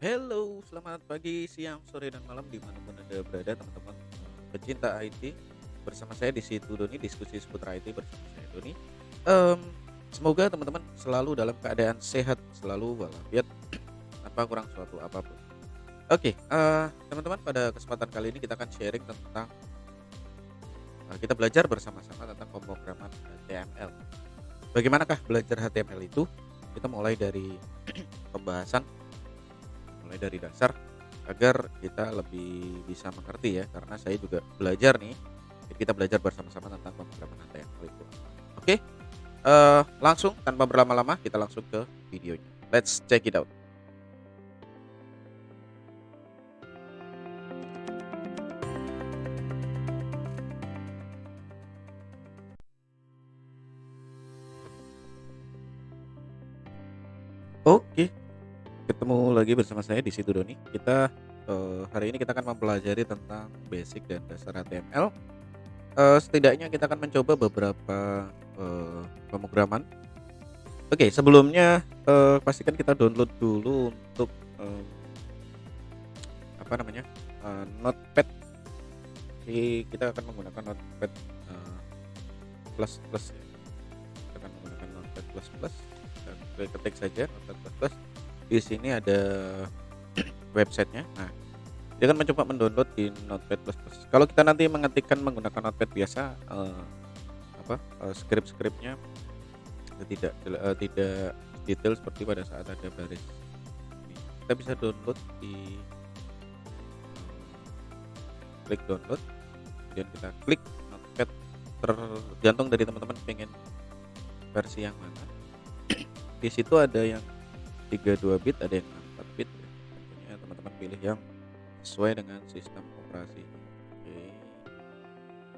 Hello, selamat pagi, siang, sore, dan malam dimanapun Anda berada, teman-teman pecinta IT. Bersama saya di situ Doni, diskusi seputar IT bersama saya Doni. Em, Semoga teman-teman selalu dalam keadaan sehat, selalu walafiat, tanpa kurang suatu apapun. Oke, teman-teman, pada kesempatan kali ini kita akan sharing tentang kita belajar bersama-sama tentang pemrograman HTML. Bagaimanakah belajar HTML itu? Kita mulai dari pembahasan, mulai dari dasar agar kita lebih bisa mengerti ya, karena saya juga belajar nih. Kita belajar bersama-sama tentang pemrograman HTML itu. Oke, langsung tanpa berlama-lama kita langsung ke videonya. Let's check it out. Oke, ketemu lagi bersama saya di situ Doni. Kita hari ini kita akan mempelajari tentang basic dan dasar HTML. Setidaknya kita akan mencoba beberapa pemrograman. Oke, sebelumnya pastikan kita download dulu untuk apa namanya, Notepad. Jadi kita akan menggunakan Notepad plus plus ya. Kita akan menggunakan Notepad plus plus dan ketik saja Notepad plus plus. Di sini ada websitenya. Nah, dia akan mencoba mendownload di Notepad plus plus. Kalau kita nanti mengetikkan menggunakan Notepad biasa, script-scriptnya tidak detail seperti pada saat ada baris ini. Kita bisa download di klik download, kemudian kita klik Notepad, tergantung dari teman-teman pengen versi yang mana. Di situ ada yang 32 bit, ada yang 64 bit ya. Tentunya teman-teman pilih yang sesuai dengan sistem operasi. Oke,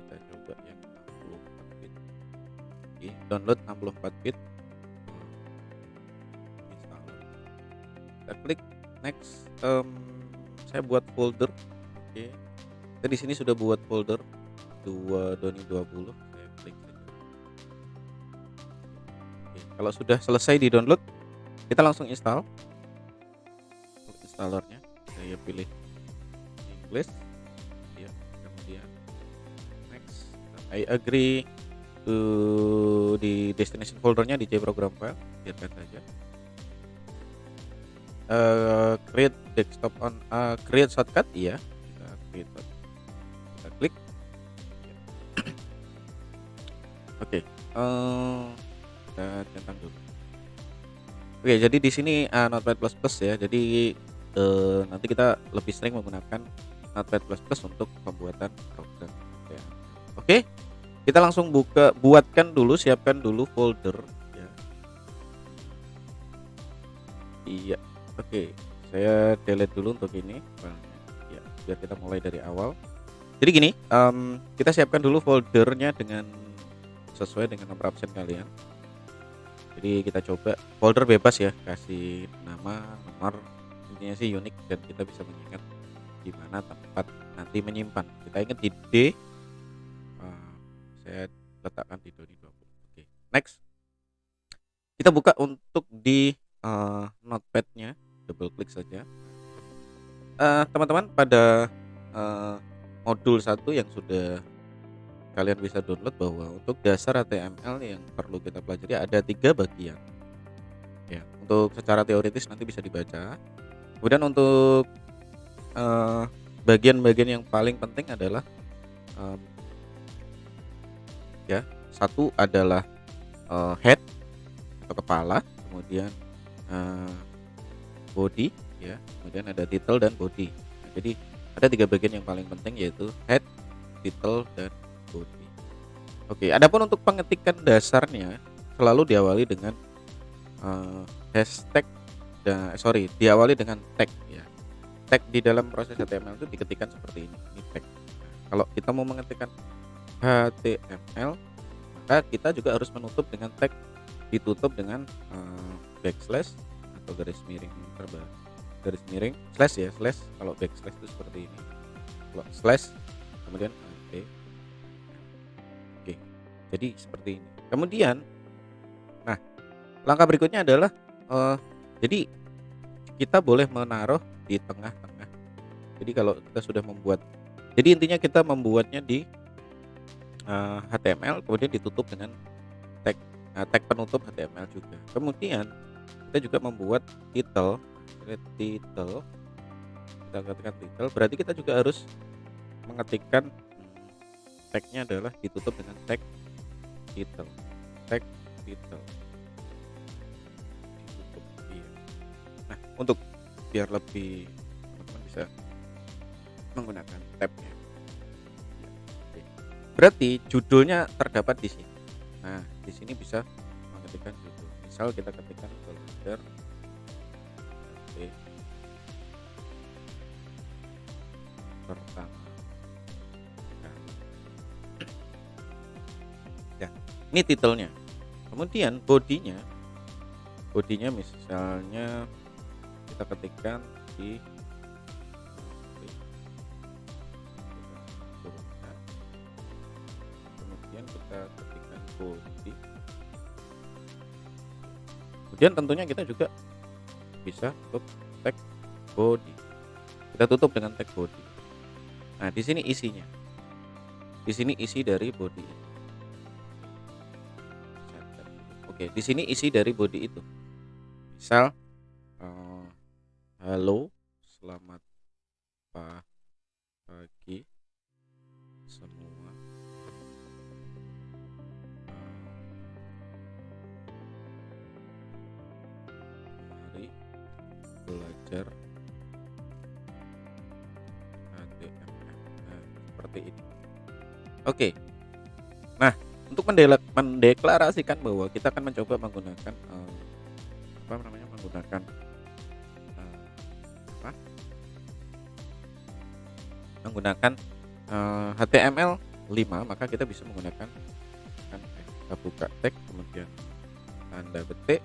kita coba yang 64 bit. Oke, download 64 bit, install. Kita klik next. Saya buat folder. Oke, kita di sini sudah buat folder Doni 20. Saya klik saja. Oke, kalau sudah selesai di download, kita langsung install. Untuk installernya saya pilih English ya, kemudian next. I agree to di destination foldernya di program file, biarkan saja. Create desktop on create shortcut, iya, kita create shortcut. Kita klik ya. Oke, kita centang dulu. Oke, jadi di sini Notepad plus plus ya. Jadi nanti kita lebih sering menggunakan Notepad plus plus untuk pembuatan program ya. Oke, kita langsung buatkan dulu, siapkan dulu folder ya. Iya. Oke, saya delete dulu untuk ini filenya ya, biar kita mulai dari awal. Jadi gini, kita siapkan dulu foldernya dengan sesuai dengan nomor absen kalian. Jadi kita coba folder bebas ya, kasih nama, nomor, intinya sih unik dan kita bisa mengingat di mana tempat nanti menyimpan. Kita ingat di D, saya letakkan di Doni 20. Oke, next. Kita buka untuk di Notepad-nya, double klik saja. Teman-teman, pada modul 1 yang sudah kalian bisa download, bahwa untuk dasar HTML yang perlu kita pelajari ada 3 bagian ya. Untuk secara teoritis nanti bisa dibaca. Kemudian untuk bagian-bagian yang paling penting adalah ya, satu adalah head atau kepala, kemudian body ya, kemudian ada title dan body. Nah, jadi ada 3 bagian yang paling penting, yaitu head, title, dan body. Oke, adapun untuk pengetikan dasarnya selalu diawali dengan hashtag diawali dengan tag ya. Tag di dalam proses HTML itu diketikkan seperti ini tag. Nah, kalau kita mau mengetikkan HTML, maka kita juga harus menutup dengan tag, ditutup dengan backslash atau garis miring slash ya, slash. Kalau backslash itu seperti ini, kalau slash kemudian oke, jadi seperti ini. Kemudian langkah berikutnya adalah jadi kita boleh menaruh di tengah-tengah. Jadi kalau kita sudah membuat, jadi intinya kita membuatnya di HTML, kemudian ditutup dengan tag, tag penutup HTML juga. Kemudian kita juga membuat title, title, kita ketikkan title, berarti kita juga harus mengetikkan tagnya adalah ditutup dengan tag title, tag title, ditutup. Iya. Nah, untuk biar lebih teman-teman bisa menggunakan tabnya. Ya, oke. Berarti judulnya terdapat di sini. Nah, di sini bisa mengetikkan judul. Misal kita ketikkan belajar pertama kali. Ya, ini titelnya. Kemudian bodinya misalnya kita ketikkan di kemudian kita ketikkan body. Kemudian tentunya kita juga bisa tutup tag body. Kita tutup dengan tag body. Nah, di sini isinya. Di sini isi dari body itu. Oke, di sini isi dari body itu. Misal halo, selamat pagi semua. Mari belajar HTML. Nah, seperti ini. Oke. Nah, untuk mendeklarasikan bahwa kita akan mencoba menggunakan menggunakan menggunakan HTML 5, maka kita bisa menggunakan kita buka tag, kemudian tanda petik,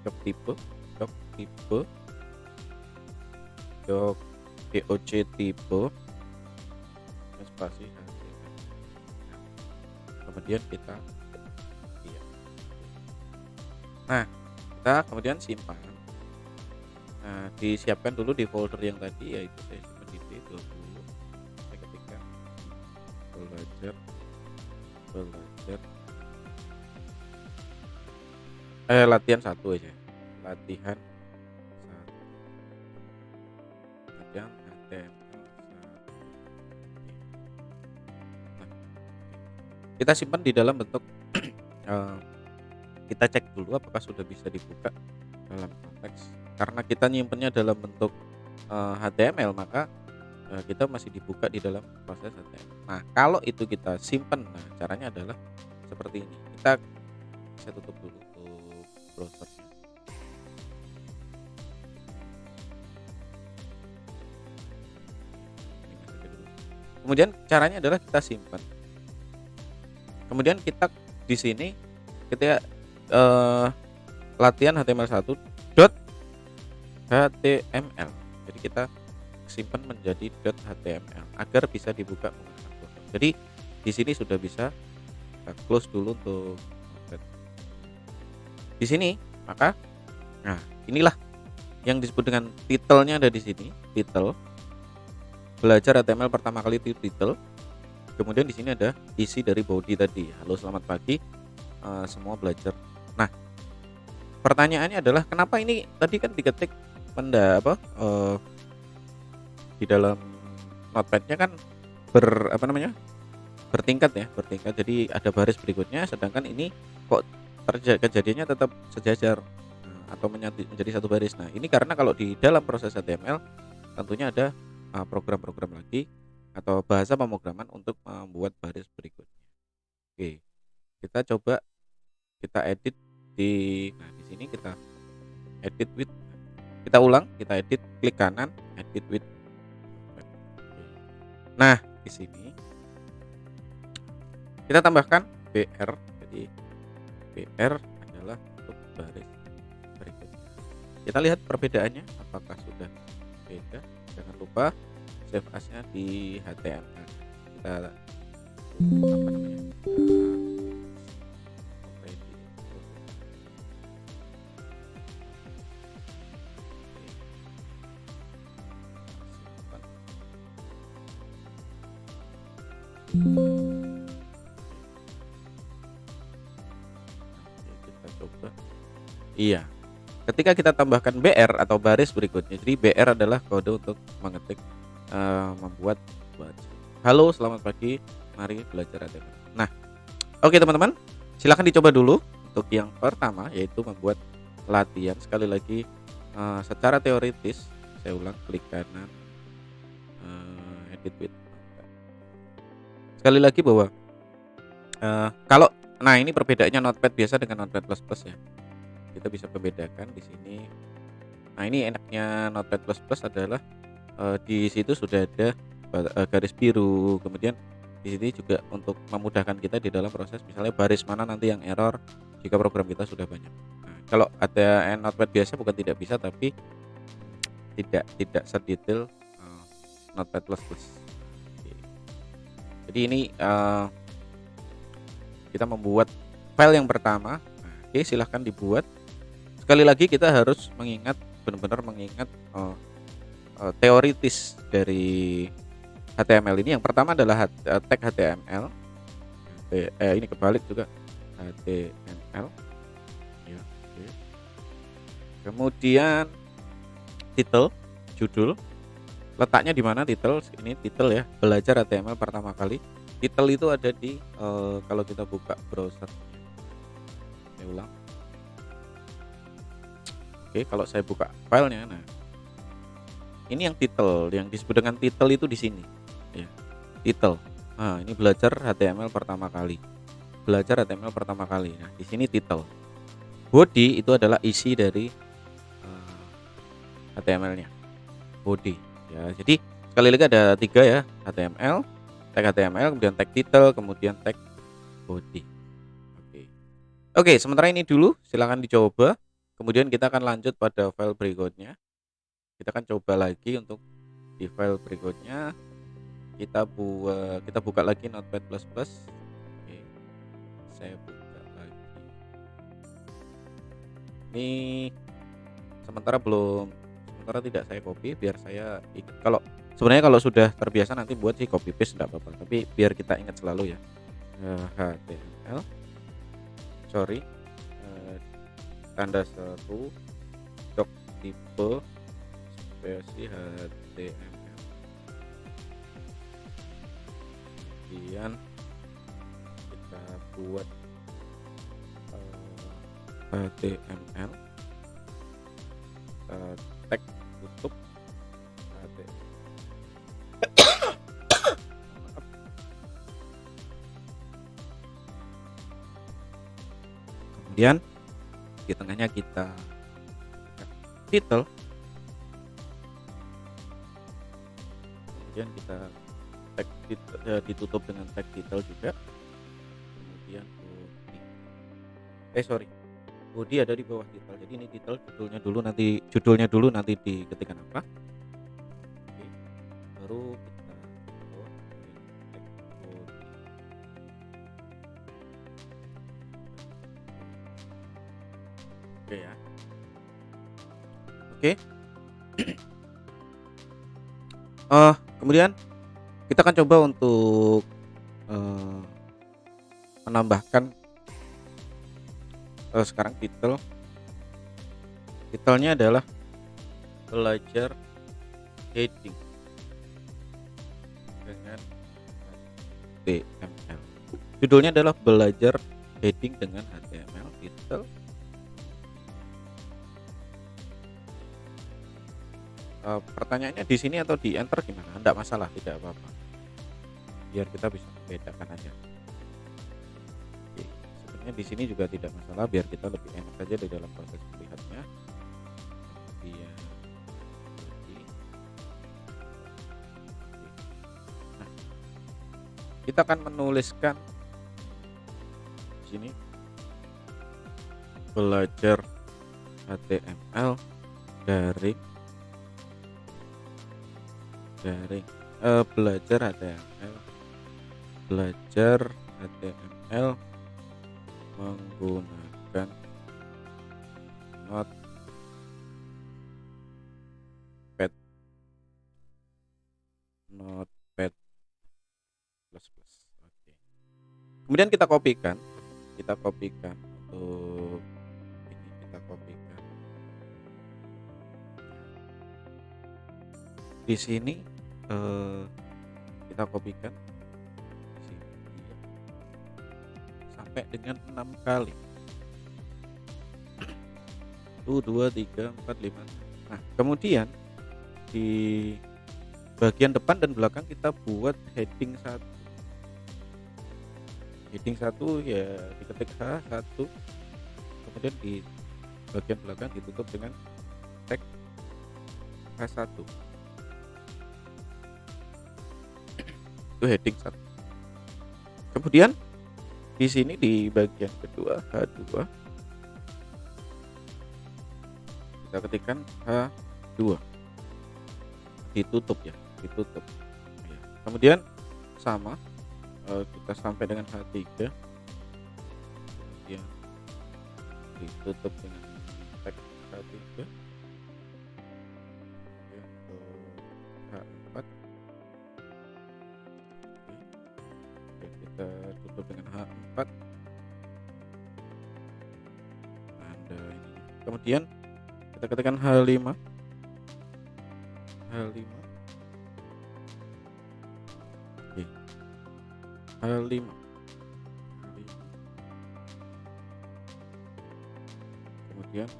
doc tipe, doc tipe, spasi, kemudian kita nah, kita kemudian simpan. Nah, disiapkan dulu di folder yang tadi, yaitu saya simpan di D20. Saya ketikkan belajar latihan 1 aja. Latihan 1. Latihan HTML 1. Nah, kita simpan di dalam bentuk kita cek dulu apakah sudah bisa dibuka dalam konteks, karena kita nyimpennya dalam bentuk HTML, maka kita masih dibuka di dalam proses HTML. Nah, kalau itu kita simpan, nah caranya adalah seperti ini. Kita bisa tutup dulu untuk browsernya. Kemudian caranya adalah kita simpan. Kemudian kita di sini kita latihan HTML1.html. Jadi kita simpan menjadi .html agar bisa dibuka menggunakan browser. Jadi di sini sudah bisa kita close dulu untuk di sini. Maka nah, inilah yang disebut dengan title-nya ada di sini, title. Belajar HTML pertama kali itu title. Kemudian di sini ada isi dari body tadi. Halo, selamat pagi semua belajar. Nah, pertanyaannya adalah kenapa ini tadi kan diketik di dalam notepad-nya kan bertingkat ya, bertingkat. Jadi ada baris berikutnya, sedangkan ini kok kejadiannya tetap sejajar atau menjadi satu baris. Nah, ini karena kalau di dalam proses HTML tentunya ada program-program lagi atau bahasa pemrograman untuk membuat baris berikutnya. Oke, kita coba kita edit di sini, kita edit with, kita ulang, kita edit, klik kanan, edit with. Nah, di sini kita tambahkan BR. Jadi BR adalah untuk baris berikutnya. Kita lihat perbedaannya apakah sudah beda. Jangan lupa save as-nya di HTML. Kita Oke, kita coba. Iya. Ketika kita tambahkan BR atau baris berikutnya. Jadi BR adalah kode untuk mengetik, membuat baca. Halo, selamat pagi. Mari belajar HTML. Nah, oke teman-teman, silahkan dicoba dulu untuk yang pertama, yaitu membuat latihan. Sekali lagi, secara teoritis, saya ulang, klik kanan, edit with. Sekali lagi bahwa kalau ini perbedaannya Notepad biasa dengan Notepad++ ya. Kita bisa membedakan di sini. Nah, ini enaknya Notepad++ adalah di situ sudah ada garis biru, kemudian di sini juga untuk memudahkan kita di dalam proses misalnya baris mana nanti yang error jika program kita sudah banyak. Nah, kalau ada Notepad biasa bukan tidak bisa, tapi tidak sedetail Notepad++. Oke. Jadi ini kita membuat file yang pertama. Nah, oke, silahkan dibuat. Sekali lagi kita harus mengingat, benar-benar mengingat teoritis dari HTML ini. Yang pertama adalah tag HTML. Ini kebalik juga, HTML ya. Oke. Kemudian title, judul. Letaknya di mana title? Ini title ya, belajar HTML pertama kali. Title itu ada di kalau kita buka browser. Saya ulang. Oke, kalau saya buka filenya, nah ini yang title, yang disebut dengan title itu di sini ya, title. Nah, ini belajar HTML pertama kali, belajar HTML pertama kali. Nah, di sini title. Body itu adalah isi dari HTML-nya, body ya. Jadi sekali lagi ada 3 ya, HTML, tag HTML, kemudian tag title, kemudian tag body. Oke, sementara ini dulu, silahkan dicoba. Kemudian kita akan lanjut pada file berikutnya. Kita akan coba lagi untuk di file berikutnya. Kita buka lagi Notepad++. Oke, saya buka lagi. Ini sementara tidak saya copy, biar saya ingat. Kalau sebenarnya kalau sudah terbiasa nanti buat sih copy paste tidak apa-apa, tapi biar kita ingat selalu ya. HTML, tanda seru, doc tipe, spesi HTML. Kemudian kita buat HTML, tag tutup HTML. Kemudian di tengahnya kita title, kemudian kita tag ditutup dengan tag title juga. Kemudian body ada di bawah title. Jadi ini title, judulnya dulu nanti diketikkan apa. Oke, baru kita bawa tag body. Oke ya. Oke. Kemudian kita akan coba untuk menambahkan sekarang titelnya adalah belajar heading dengan HTML. Judulnya adalah belajar heading dengan HTML. Titel. Pertanyaannya di sini atau di enter gimana? Enggak masalah, tidak apa-apa. Biar kita bisa membedakan aja. Oke, sebenarnya di sini juga tidak masalah, biar kita lebih enak saja di dalam proses melihatnya. Kemudian nah, kita akan menuliskan di sini belajar HTML daring belajar HTML menggunakan Notepad++. Kemudian kita kopikan untuk ini kita kopikan. Di sini kita kopikan di sini iya, sampai dengan 6 kali. 1, 2, 3, 4, 5. Nah, kemudian di bagian depan dan belakang kita buat heading 1. Heading 1 ya diketik H1, kemudian di bagian belakang ditutup dengan tag H1. Itu heading 1. Kemudian di sini di bagian kedua H2 kita ketikkan H2, ditutup ya, ditutup ya. Kemudian sama kita sampai dengan H3, kemudian ditutup dengan tag H3, kemudian ke H4, oke, kita tutup dengan H4. Ada ini, kemudian kita ketikkan H5, H5, oke, H5, kemudian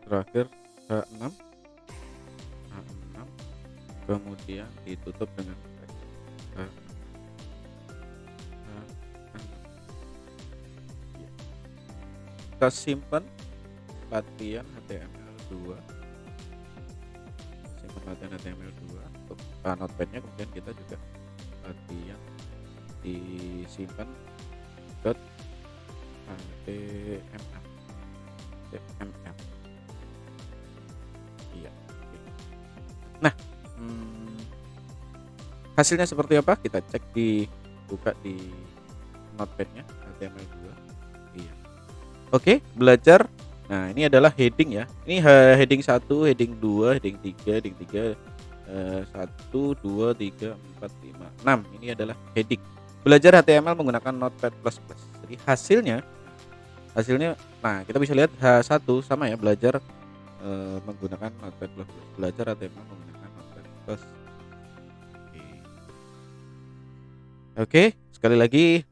terakhir H6, kemudian ditutup dengan tag H6. Kita simpan latihan HTML2, untuk notepadnya. Kemudian kita juga latihan disimpan .html. Iya. Nah, hasilnya seperti apa? Kita cek buka di notepadnya HTML2. Iya. Oke, belajar. Nah, ini adalah heading ya. Ini heading 1, heading 2, heading 3, heading 3, 1, 2, 3, 4, 5, 6. Ini adalah heading. Belajar HTML menggunakan Notepad++. Jadi hasilnya, nah kita bisa lihat H1 sama ya, belajar menggunakan Notepad++. Belajar HTML menggunakan Notepad++. Oke, sekali lagi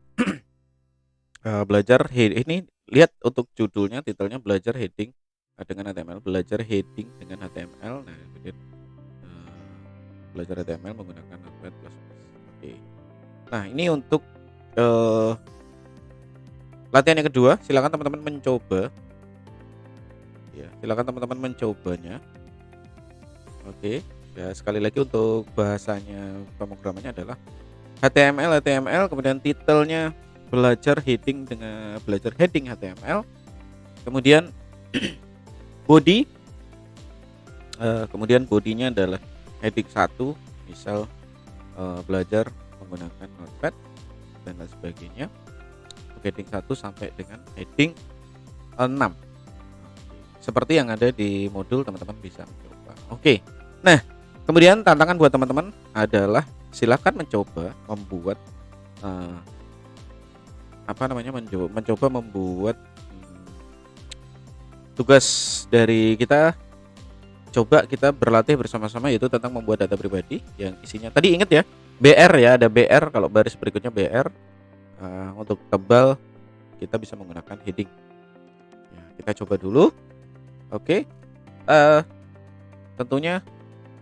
belajar ini. Lihat untuk judulnya, titelnya belajar heading dengan HTML, belajar heading dengan HTML. Nah, kemudian belajar HTML menggunakan Notepad++. Oke. Nah, ini untuk latihan yang kedua. Silakan teman-teman mencoba. Ya, silakan teman-teman mencobanya. Oke. Ya, sekali lagi untuk bahasanya, pemrogramannya adalah HTML, kemudian titelnya belajar heading HTML, kemudian body, kemudian bodinya adalah heading 1, misal belajar menggunakan Notepad dan lain sebagainya. Heading 1 sampai dengan heading 6, seperti yang ada di modul. Teman-teman bisa mencoba. Oke. Nah, kemudian tantangan buat teman-teman adalah silakan mencoba membuat mencoba membuat tugas dari kita. Coba kita berlatih bersama-sama, yaitu tentang membuat data pribadi yang isinya tadi, ingat ya, BR ya, ada BR. Kalau baris berikutnya BR, untuk tebal kita bisa menggunakan heading ya, kita coba dulu. Oke. Tentunya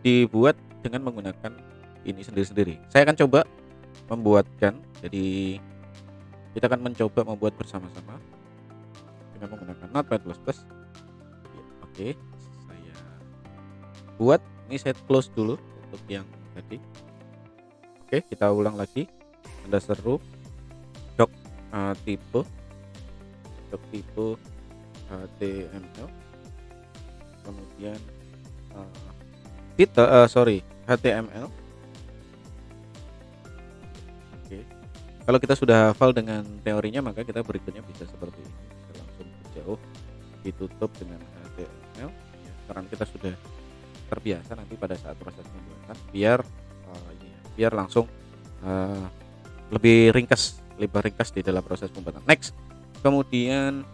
dibuat dengan menggunakan ini sendiri-sendiri. Saya akan coba membuatkan, jadi kita akan mencoba membuat bersama-sama dengan menggunakan Notepad++. Oke, saya buat. Ini saya close dulu untuk yang tadi. Oke, kita ulang lagi. Anda seru doc tipe HTML, kemudian HTML. Oke. Kalau kita sudah hafal dengan teorinya, maka kita berikutnya bisa seperti ini, bisa langsung jauh, ditutup dengan HTML ya, karena kita sudah terbiasa nanti pada saat proses pembuatan, biar langsung lebih ringkas lebar ringkas di dalam proses pembuatan. Next, kemudian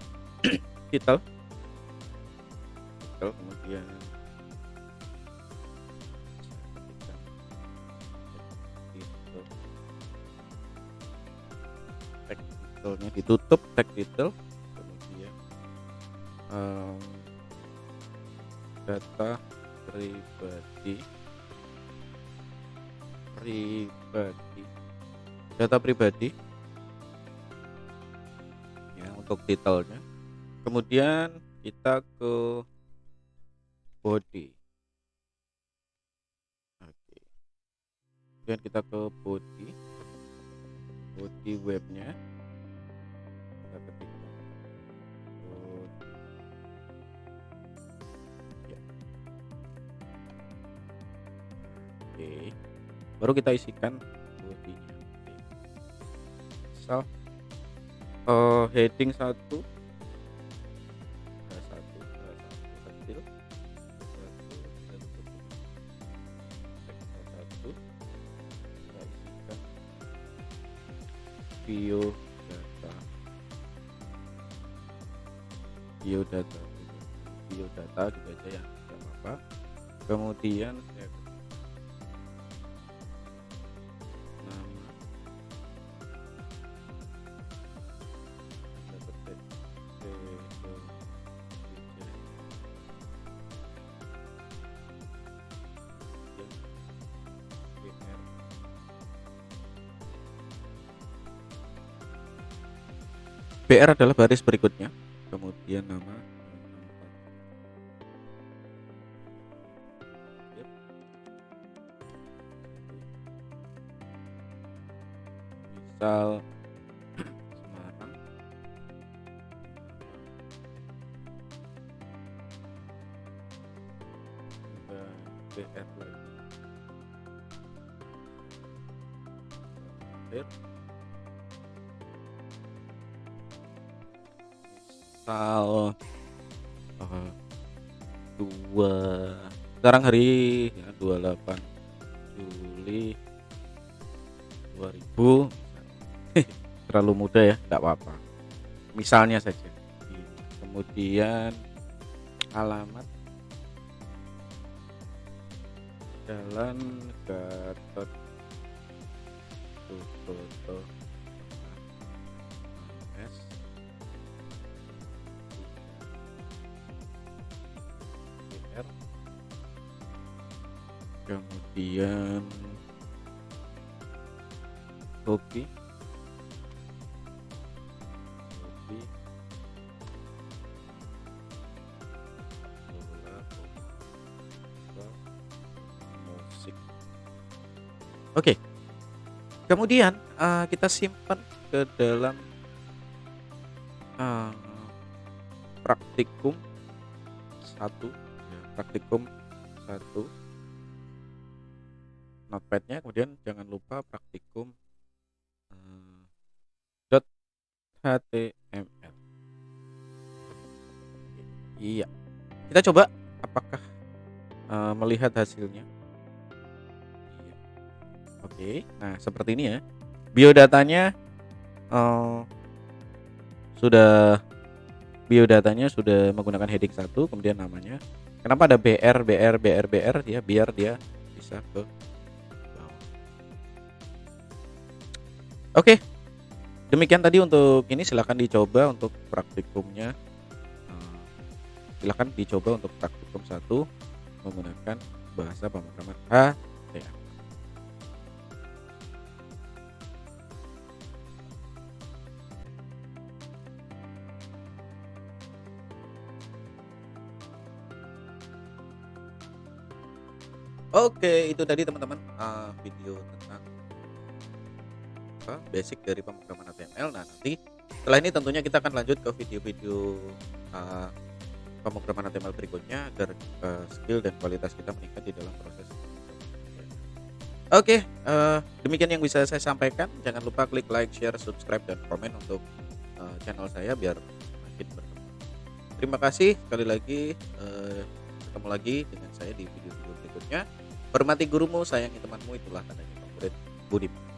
titel, kemudian titel, tag titelnya ditutup, tag titel, kemudian data pribadi, data pribadi ya untuk titelnya. Kemudian kita ke body. Oke. Kemudian kita ke body webnya, kita ketik ya. Oke, baru kita isikan bodinya. Misal heading 1 kecil, 1 kita isikan biodata gitu aja ya, tidak apa-apa. Kemudian saya nama, BR adalah baris berikutnya, kemudian nama, misal Semarang, dan BR lagi, misal sekarang hari ya, 28 Juli 2000 terlalu muda ya, tidak apa-apa, misalnya saja. Kemudian alamat Jalan Gatot Subroto S R. Kemudian hobi musik. Oke, kemudian kita simpan ke dalam praktikum 1 ya, praktikum 1 notepadnya. Kemudian jangan lupa praktikum .html. Iya, kita coba apakah melihat hasilnya. Iya. Oke, nah seperti ini ya, biodatanya sudah menggunakan heading 1, kemudian namanya. Kenapa ada BR ya, biar dia bisa ke bawah. Oke, demikian tadi untuk ini. Silahkan dicoba untuk praktikumnya. Silahkan dicoba untuk praktikum 1 menggunakan bahasa pemrograman HTML. Oke, itu tadi teman-teman video tentang basic dari pemrograman HTML. Nah, nanti setelah ini tentunya kita akan lanjut ke video-video pemrograman HTML berikutnya agar skill dan kualitas kita meningkat di dalam proses. Oke, demikian yang bisa saya sampaikan. Jangan lupa klik like, share, subscribe, dan komen untuk channel saya biar makin berkembang. Terima kasih sekali lagi. Ketemu lagi dengan saya di video-video berikutnya. Hormati gurumu, sayangi temanmu, itulah tandanya murid Budiman.